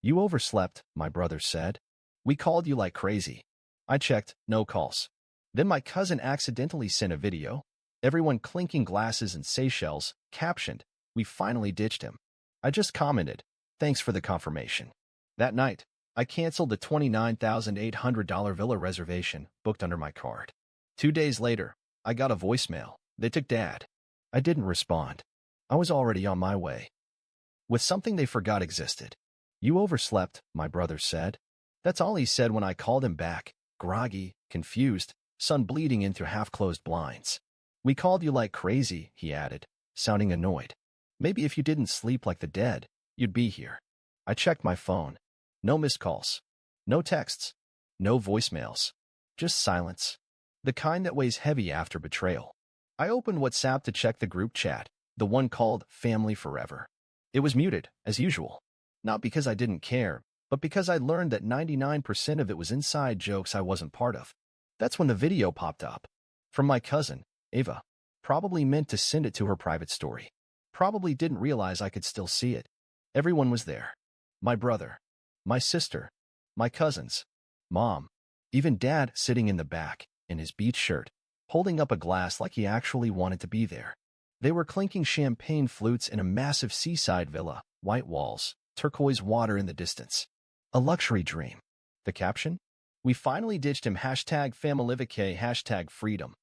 You overslept, my brother said. We called you like crazy. I checked, no calls. Then my cousin accidentally sent a video. Everyone clinking glasses and Seychelles, captioned, "We finally ditched him." I just commented, "Thanks for the confirmation." That night, I canceled the $29,800 villa reservation booked under my card. 2 days later, I got a voicemail. They took Dad. I didn't respond. I was already on my way. With something they forgot existed. You overslept, my brother said. That's all he said when I called him back, groggy, confused, sun bleeding in through half-closed blinds. We called you like crazy, he added, sounding annoyed. Maybe if you didn't sleep like the dead, you'd be here. I checked my phone. No missed calls. No texts. No voicemails. Just silence. The kind that weighs heavy after betrayal. I opened WhatsApp to check the group chat, the one called Family Forever. It was muted, as usual. Not because I didn't care, but because I learned that 99% of it was inside jokes I wasn't part of. That's when the video popped up. From my cousin, Ava. Probably meant to send it to her private story. Probably didn't realize I could still see it. Everyone was there. My brother. My sister. My cousins. Mom. Even Dad sitting in the back, in his beach shirt, holding up a glass like he actually wanted to be there. They were clinking champagne flutes in a massive seaside villa, white walls, turquoise water in the distance. A luxury dream. The caption? We finally ditched him #FamilyVacay #freedom.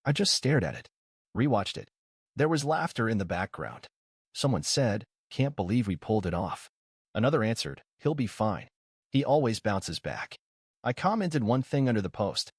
I just stared at it. Rewatched it. There was laughter in the background. Someone said, "Can't believe we pulled it off." Another answered, "He'll be fine. He always bounces back." I commented one thing under the post.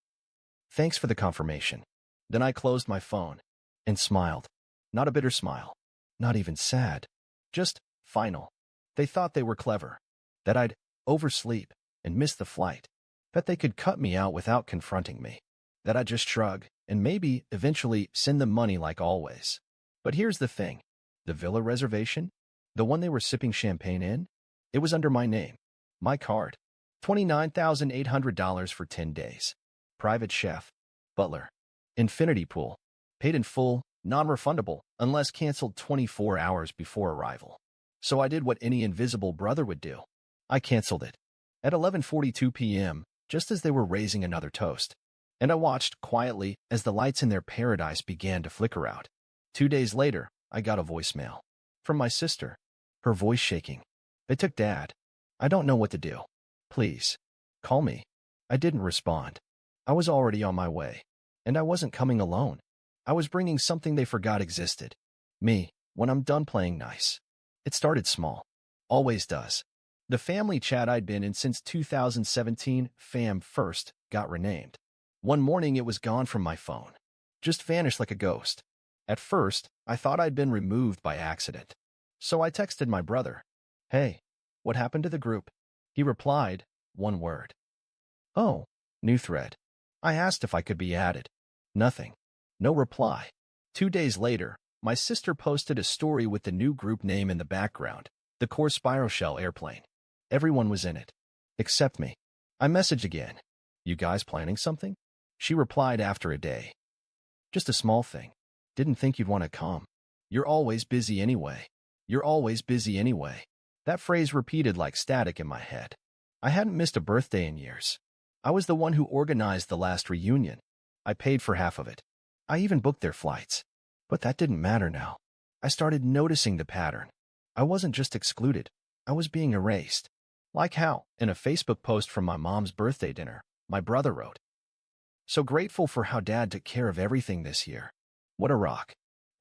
Thanks for the confirmation. Then I closed my phone and smiled. Not a bitter smile. Not even sad. Just final. They thought they were clever. That I'd oversleep and miss the flight. That they could cut me out without confronting me. That I'd just shrug and maybe eventually send them money like always. But here's the thing. The villa reservation? The one they were sipping champagne in? It was under my name. My card. $29,800 for 10 days. Private chef. Butler. Infinity pool. Paid in full, non-refundable, unless canceled 24 hours before arrival. So I did what any invisible brother would do. I canceled it. At 11:42 p.m., just as they were raising another toast. And I watched quietly as the lights in their paradise began to flicker out. 2 days later, I got a voicemail. From my sister. Her voice shaking. They took Dad. I don't know what to do. Please. Call me. I didn't respond. I was already on my way. And I wasn't coming alone. I was bringing something they forgot existed. Me, when I'm done playing nice. It started small. Always does. The family chat I'd been in since 2017, Fam First, got renamed. One morning it was gone from my phone. Just vanished like a ghost. At first, I thought I'd been removed by accident. So I texted my brother. Hey, what happened to the group? He replied, one word. Oh, new thread. I asked if I could be added. Nothing. No reply. 2 days later, my sister posted a story with the new group name in the background, the core Spiroshell airplane. Everyone was in it. Except me. I messaged again. You guys planning something? She replied after a day. Just a small thing. Didn't think you'd want to come. You're always busy anyway. You're always busy anyway. That phrase repeated like static in my head. I hadn't missed a birthday in years. I was the one who organized the last reunion. I paid for half of it. I even booked their flights. But that didn't matter now. I started noticing the pattern. I wasn't just excluded. I was being erased. Like how, in a Facebook post from my mom's birthday dinner, my brother wrote, "So grateful for how Dad took care of everything this year. What a rock."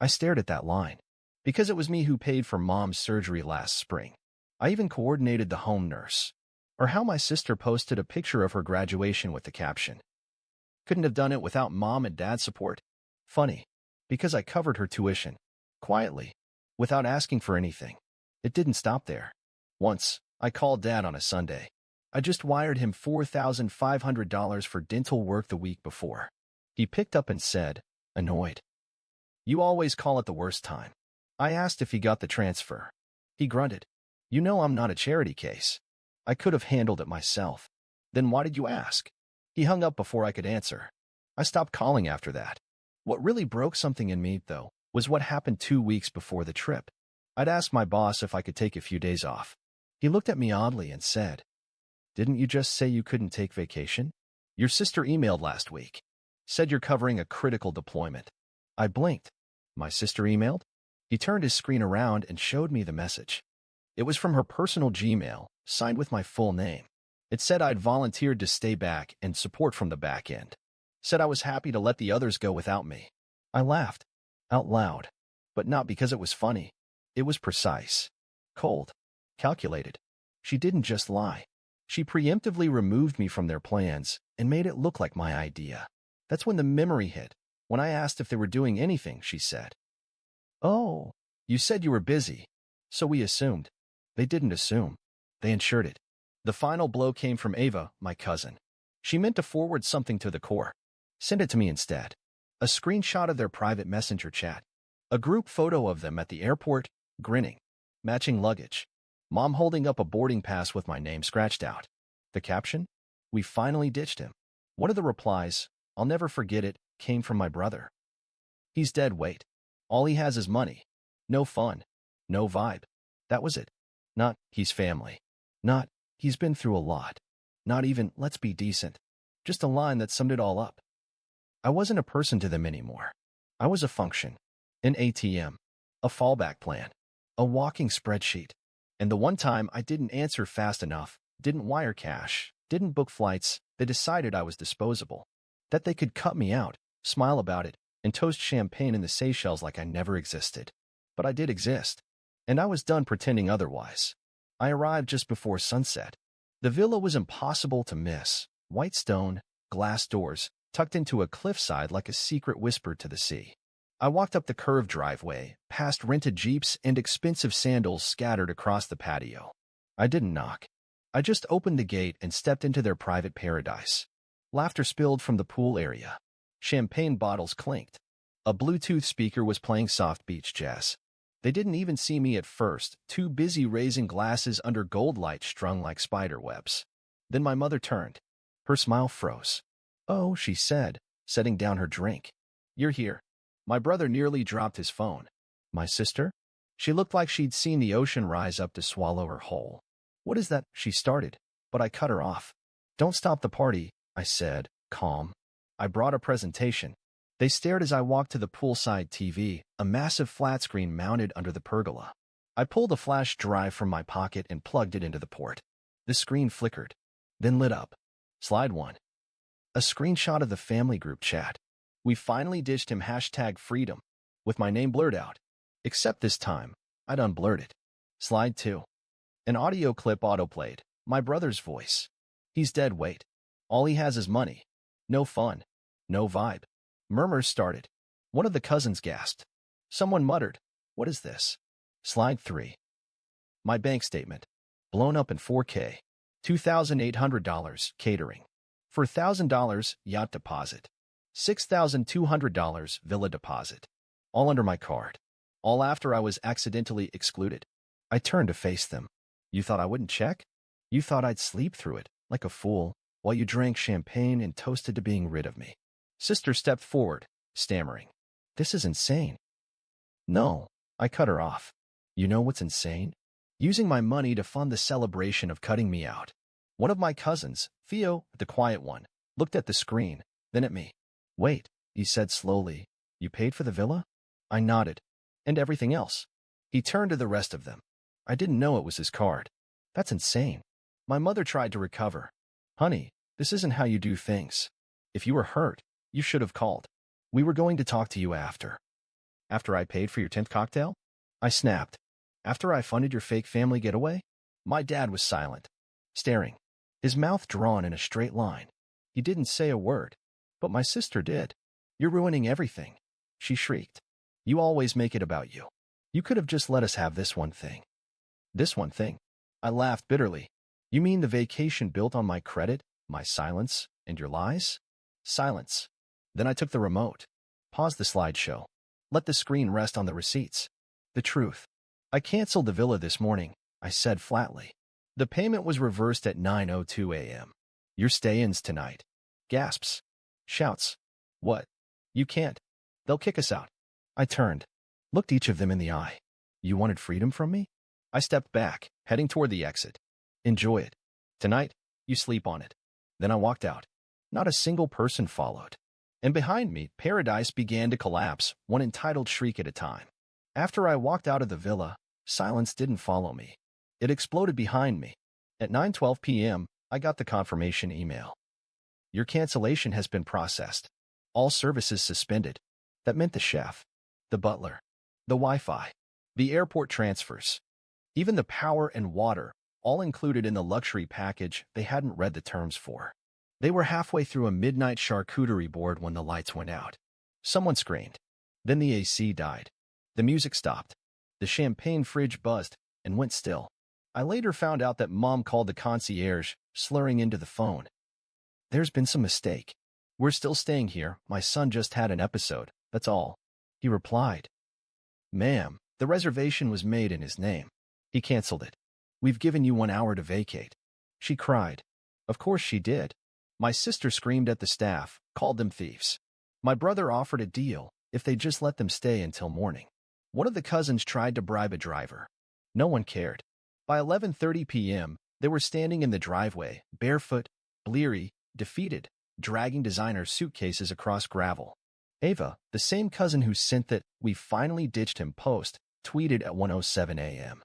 I stared at that line. Because it was me who paid for Mom's surgery last spring. I even coordinated the home nurse. Or how my sister posted a picture of her graduation with the caption, "Couldn't have done it without Mom and Dad's support." Funny. Because I covered her tuition. Quietly. Without asking for anything. It didn't stop there. Once, I called Dad on a Sunday. I just wired him $4,500 for dental work the week before. He picked up and said, annoyed, "You always call at the worst time." I asked if he got the transfer. He grunted. "You know I'm not a charity case. I could have handled it myself." "Then why did you ask?" He hung up before I could answer. I stopped calling after that. What really broke something in me, though, was what happened 2 weeks before the trip. I'd asked my boss if I could take a few days off. He looked at me oddly and said, "Didn't you just say you couldn't take vacation? Your sister emailed last week. Said you're covering a critical deployment." I blinked. My sister emailed? He turned his screen around and showed me the message. It was from her personal Gmail, signed with my full name. It said I'd volunteered to stay back and support from the back end. Said I was happy to let the others go without me. I laughed. Out loud. But not because it was funny. It was precise. Cold. Calculated. She didn't just lie. She preemptively removed me from their plans and made it look like my idea. That's when the memory hit. When I asked if they were doing anything, she said, "Oh, you said you were busy, so we assumed." They didn't assume. They ensured it. The final blow came from Ava, my cousin. She meant to forward something to the core. Send it to me instead. A screenshot of their private messenger chat. A group photo of them at the airport, grinning. Matching luggage. Mom holding up a boarding pass with my name scratched out. The caption? "We finally ditched him." One of the replies, "I'll never forget it," came from my brother. "He's dead weight. All he has is money. No fun. No vibe." That was it. Not, "He's family." Not, "He's been through a lot." Not even, "Let's be decent." Just a line that summed it all up. I wasn't a person to them anymore. I was a function. An ATM. A fallback plan. A walking spreadsheet. And the one time I didn't answer fast enough, didn't wire cash, didn't book flights, they decided I was disposable. That they could cut me out, smile about it, and toast champagne in the Seychelles like I never existed. But I did exist. And I was done pretending otherwise. I arrived just before sunset. The villa was impossible to miss. White stone, glass doors, tucked into a cliffside like a secret whisper to the sea. I walked up the curved driveway, past rented jeeps and expensive sandals scattered across the patio. I didn't knock. I just opened the gate and stepped into their private paradise. Laughter spilled from the pool area. Champagne bottles clinked. A Bluetooth speaker was playing soft beach jazz. They didn't even see me at first, too busy raising glasses under gold light strung like spider webs. Then my mother turned. Her smile froze. "Oh," she said, setting down her drink. "You're here." My brother nearly dropped his phone. My sister? She looked like she'd seen the ocean rise up to swallow her whole. "What is that?" she started, but I cut her off. "Don't stop the party," I said, calm. "I brought a presentation." They stared as I walked to the poolside TV, a massive flat screen mounted under the pergola. I pulled a flash drive from my pocket and plugged it into the port. The screen flickered, then lit up. Slide 1. A screenshot of the family group chat. "We finally ditched him #freedom, with my name blurred out. Except this time, I'd unblurred it. Slide 2. An audio clip autoplayed, my brother's voice. "He's dead weight. All he has is money. No fun. No vibe." Murmurs started. One of the cousins gasped. Someone muttered, "What is this?" Slide 3. My bank statement. Blown up in 4K. $2,800 catering. $4,000 yacht deposit. $6,200 villa deposit. All under my card. All after I was accidentally excluded. I turned to face them. "You thought I wouldn't check? You thought I'd sleep through it, like a fool, while you drank champagne and toasted to being rid of me." Sister stepped forward, stammering. "This is insane." "No," I cut her off. "You know what's insane? Using my money to fund the celebration of cutting me out." One of my cousins, Theo, the quiet one, looked at the screen, then at me. "Wait," he said slowly. "You paid for the villa?" I nodded. "And everything else." He turned to the rest of them. I didn't know it was his card. "That's insane." My mother tried to recover. "Honey, this isn't how you do things. If you were hurt, you should have called. We were going to talk to you after." "After I paid for your 10th cocktail?" I snapped. "After I funded your fake family getaway?" My dad was silent, staring, his mouth drawn in a straight line. He didn't say a word, but my sister did. "You're ruining everything," she shrieked. "You always make it about you. You could have just let us have this one thing." "This one thing?" I laughed bitterly. "You mean the vacation built on my credit, my silence, and your lies?" Silence. Then I took the remote. Paused the slideshow. Let the screen rest on the receipts. The truth. "I canceled the villa this morning," I said flatly. "The payment was reversed at 9:02 a.m. Your stay-ins tonight." Gasps. Shouts. "What? You can't. They'll kick us out." I turned, looked each of them in the eye. "You wanted freedom from me?" I stepped back, heading toward the exit. Enjoy it. Tonight, you sleep on it. Then I walked out. Not a single person followed. And behind me, paradise began to collapse, one entitled shriek at a time. After I walked out of the villa, silence didn't follow me. It exploded behind me. At 9:12 p.m., I got the confirmation email. Your cancellation has been processed. All services suspended. That meant the chef, the butler, the Wi-Fi, the airport transfers, even the power and water, all included in the luxury package they hadn't read the terms for. They were halfway through a midnight charcuterie board when the lights went out. Someone screamed. Then the AC died. The music stopped. The champagne fridge buzzed and went still. I later found out that Mom called the concierge, slurring into the phone. There's been some mistake. We're still staying here. My son just had an episode, that's all. He replied. Ma'am, the reservation was made in his name. He canceled it. We've given you 1 hour to vacate. She cried. Of course she did. My sister screamed at the staff, called them thieves. My brother offered a deal if they just let them stay until morning. One of the cousins tried to bribe a driver. No one cared. By 11:30 p.m., they were standing in the driveway, barefoot, bleary, defeated, dragging designer suitcases across gravel. Ava, the same cousin who sent that "we finally ditched him" post, tweeted at 1:07 a.m.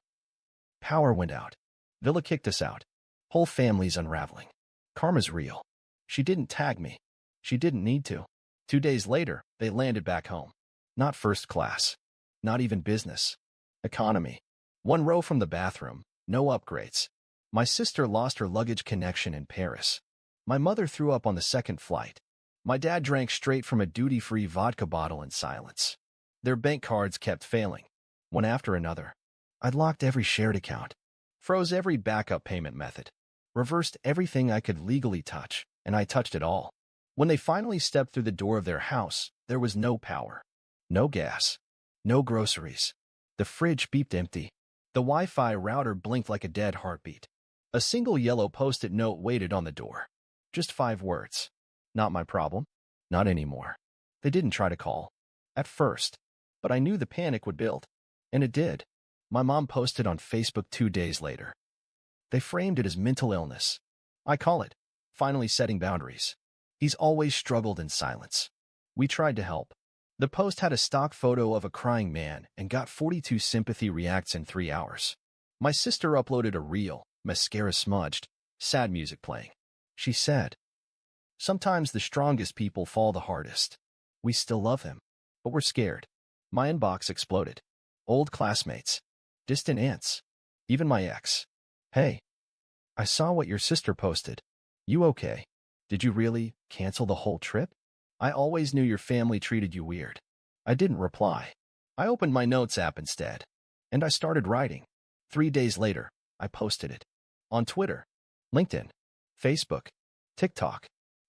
Power went out. Villa kicked us out. Whole family's unraveling. Karma's real. She didn't tag me. She didn't need to. 2 days later, they landed back home. Not first class. Not even business. Economy. 1 row from the bathroom. No upgrades. My sister lost her luggage connection in Paris. My mother threw up on the second flight. My dad drank straight from a duty-free vodka bottle in silence. Their bank cards kept failing, one after another. I'd locked every shared account, froze every backup payment method, reversed everything I could legally touch, and I touched it all. When they finally stepped through the door of their house, there was no power, no gas, no groceries. The fridge beeped empty. The Wi-Fi router blinked like a dead heartbeat. A single yellow post-it note waited on the door. Just 5 words. Not my problem. Not anymore. They didn't try to call. At first. But I knew the panic would build. And it did. My mom posted on Facebook 2 days later. They framed it as mental illness. I call it finally setting boundaries. He's always struggled in silence. We tried to help. The post had a stock photo of a crying man and got 42 sympathy reacts in 3 hours. My sister uploaded a reel, mascara smudged, sad music playing. She said, sometimes the strongest people fall the hardest. We still love him, but we're scared. My inbox exploded. Old classmates, distant aunts, even my ex. Hey, I saw what your sister posted. You okay? Did you really cancel the whole trip? I always knew your family treated you weird. I didn't reply. I opened my notes app instead, and I started writing. 3 days later, I posted it. On Twitter, LinkedIn, Facebook, TikTok,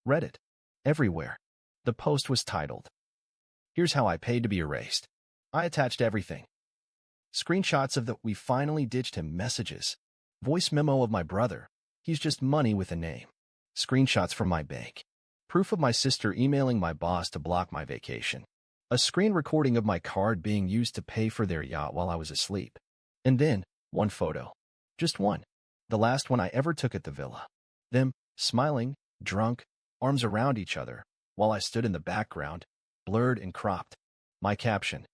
Reddit, everywhere. The post was titled, "Here's how I paid to be erased." I attached everything. Screenshots of the "we finally ditched him" messages. Voice memo of my brother. He's just money with a name. Screenshots from my bank. Proof of my sister emailing my boss to block my vacation. A screen recording of my card being used to pay for their yacht while I was asleep. And then, one photo. Just one. The last one I ever took at the villa. Them, smiling, drunk, arms around each other, while I stood in the background, blurred and cropped. My caption.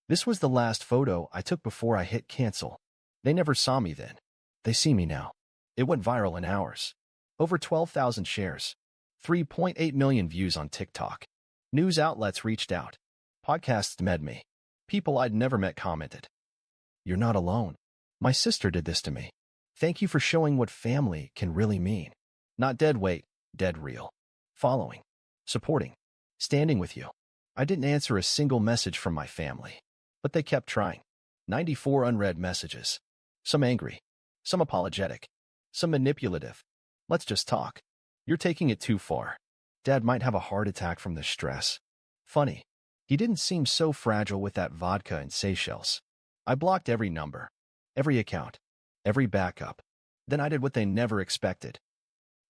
This was the last photo I took before I hit cancel. They never saw me then. They see me now. It went viral in hours. Over 12,000 shares. 3.8 million views on TikTok. News outlets reached out. Podcasts met me. People I'd never met commented. You're not alone. My sister did this to me. Thank you for showing what family can really mean. Not dead weight, dead real. Following. Supporting. Standing with you. I didn't answer a single message from my family. But they kept trying. 94 unread messages. Some angry. Some apologetic. Some manipulative. Let's just talk. You're taking it too far. Dad might have a heart attack from the stress. Funny. He didn't seem so fragile with that vodka and Seychelles. I blocked every number. Every account. Every backup. Then I did what they never expected.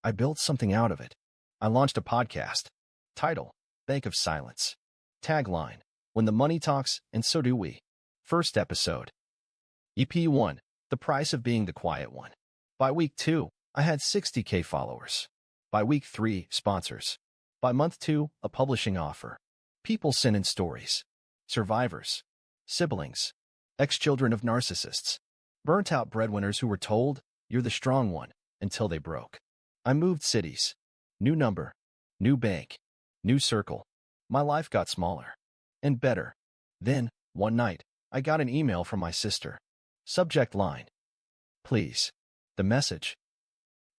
I built something out of it. I launched a podcast. Title, Bank of Silence. Tagline, when the money talks, and so do we. First episode. EP 1. The price of being the quiet one. By week 2, I had 60K followers. By week 3, sponsors. By month 2, a publishing offer. People sent in stories. Survivors. Siblings. Ex-children of narcissists. Burnt-out breadwinners who were told, "You're the strong one," until they broke. I moved cities. New number. New bank. New circle. My life got smaller. And better. Then, one night, I got an email from my sister. Subject line. Please. The message.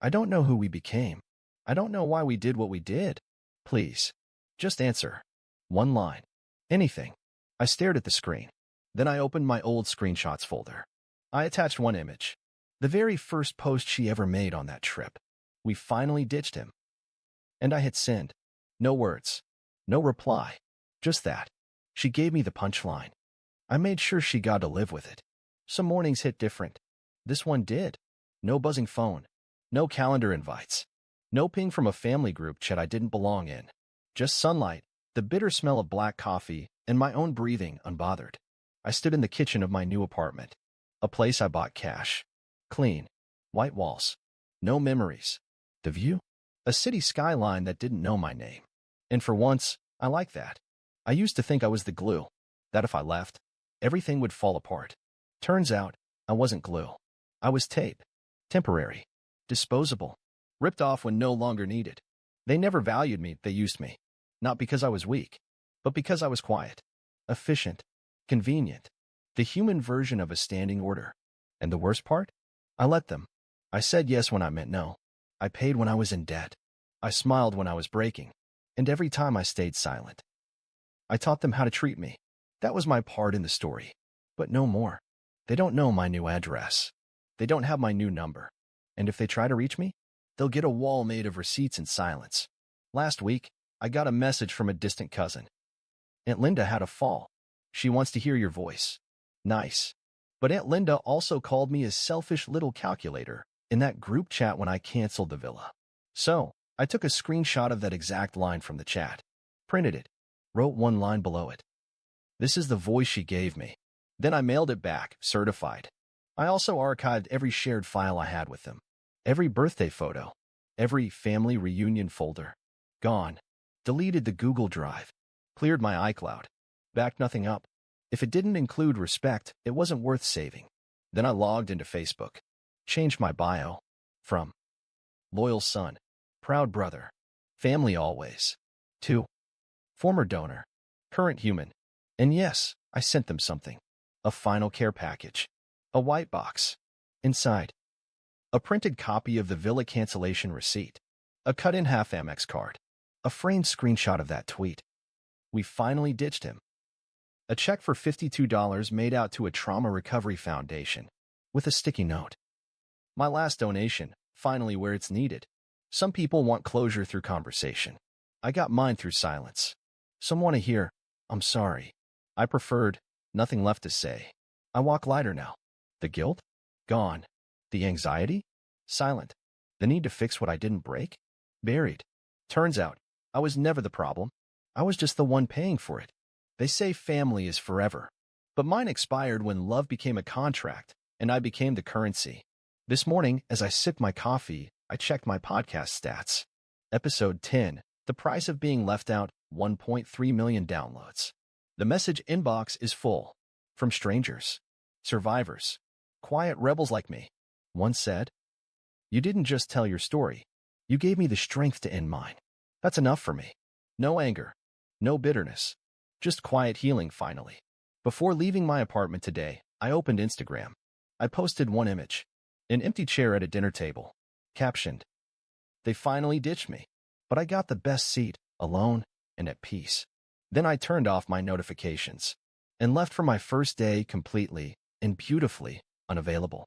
I don't know who we became. I don't know why we did what we did. Please. Just answer. One line. Anything. I stared at the screen. Then I opened my old screenshots folder. I attached one image. The very first post she ever made on that trip. We finally ditched him. And I hit send. No words. No reply. Just that. She gave me the punchline. I made sure she got to live with it. Some mornings hit different. This one did. No buzzing phone. No calendar invites. No ping from a family group chat I didn't belong in. Just sunlight, the bitter smell of black coffee, and my own breathing unbothered. I stood in the kitchen of my new apartment. A place I bought cash. Clean. White walls. No memories. The view? A city skyline that didn't know my name. And for once, I like that. I used to think I was the glue. That if I left, everything would fall apart. Turns out, I wasn't glue. I was tape. Temporary. Disposable. Ripped off when no longer needed. They never valued me, they used me. Not because I was weak, but because I was quiet. Efficient. Convenient. The human version of a standing order. And the worst part? I let them. I said yes when I meant no. I paid when I was in debt. I smiled when I was breaking. And every time I stayed silent. I taught them how to treat me. That was my part in the story. But no more. They don't know my new address. They don't have my new number. And if they try to reach me, they'll get a wall made of receipts and silence. Last week, I got a message from a distant cousin. Aunt Linda had a fall. She wants to hear your voice. Nice. But Aunt Linda also called me a selfish little calculator in that group chat when I canceled the villa. So, I took a screenshot of that exact line from the chat, printed it, wrote one line below it. This is the voice she gave me. Then I mailed it back, certified. I also archived every shared file I had with them. Every birthday photo. Every family reunion folder. Gone. Deleted the Google Drive. Cleared my iCloud. Backed nothing up. If it didn't include respect, it wasn't worth saving. Then I logged into Facebook. Changed my bio. From loyal son, proud brother, family always, to former donor, current human. And yes, I sent them something. A final care package. A white box. Inside. A printed copy of the villa cancellation receipt. A cut-in-half Amex card. A framed screenshot of that tweet. We finally ditched him. A check for $52 made out to a trauma recovery foundation, with a sticky note. My last donation, finally where it's needed. Some people want closure through conversation. I got mine through silence. Some want to hear, "I'm sorry." I preferred, "Nothing left to say." I walk lighter now. The guilt? Gone. The anxiety? Silent. The need to fix what I didn't break? Buried. Turns out, I was never the problem. I was just the one paying for it. They say family is forever. But mine expired when love became a contract, and I became the currency. This morning, as I sipped my coffee, I checked my podcast stats. Episode 10, The Price of Being Left Out, 1.3 million downloads. The message inbox is full. From strangers. Survivors. Quiet rebels like me. One said, "You didn't just tell your story. You gave me the strength to end mine. That's enough for me. No anger. No bitterness. Just quiet healing finally." Before leaving my apartment today, I opened Instagram. I posted one image. An empty chair at a dinner table. Captioned, "They finally ditched me, but I got the best seat, alone and at peace." Then I turned off my notifications and left for my first day completely and beautifully unavailable.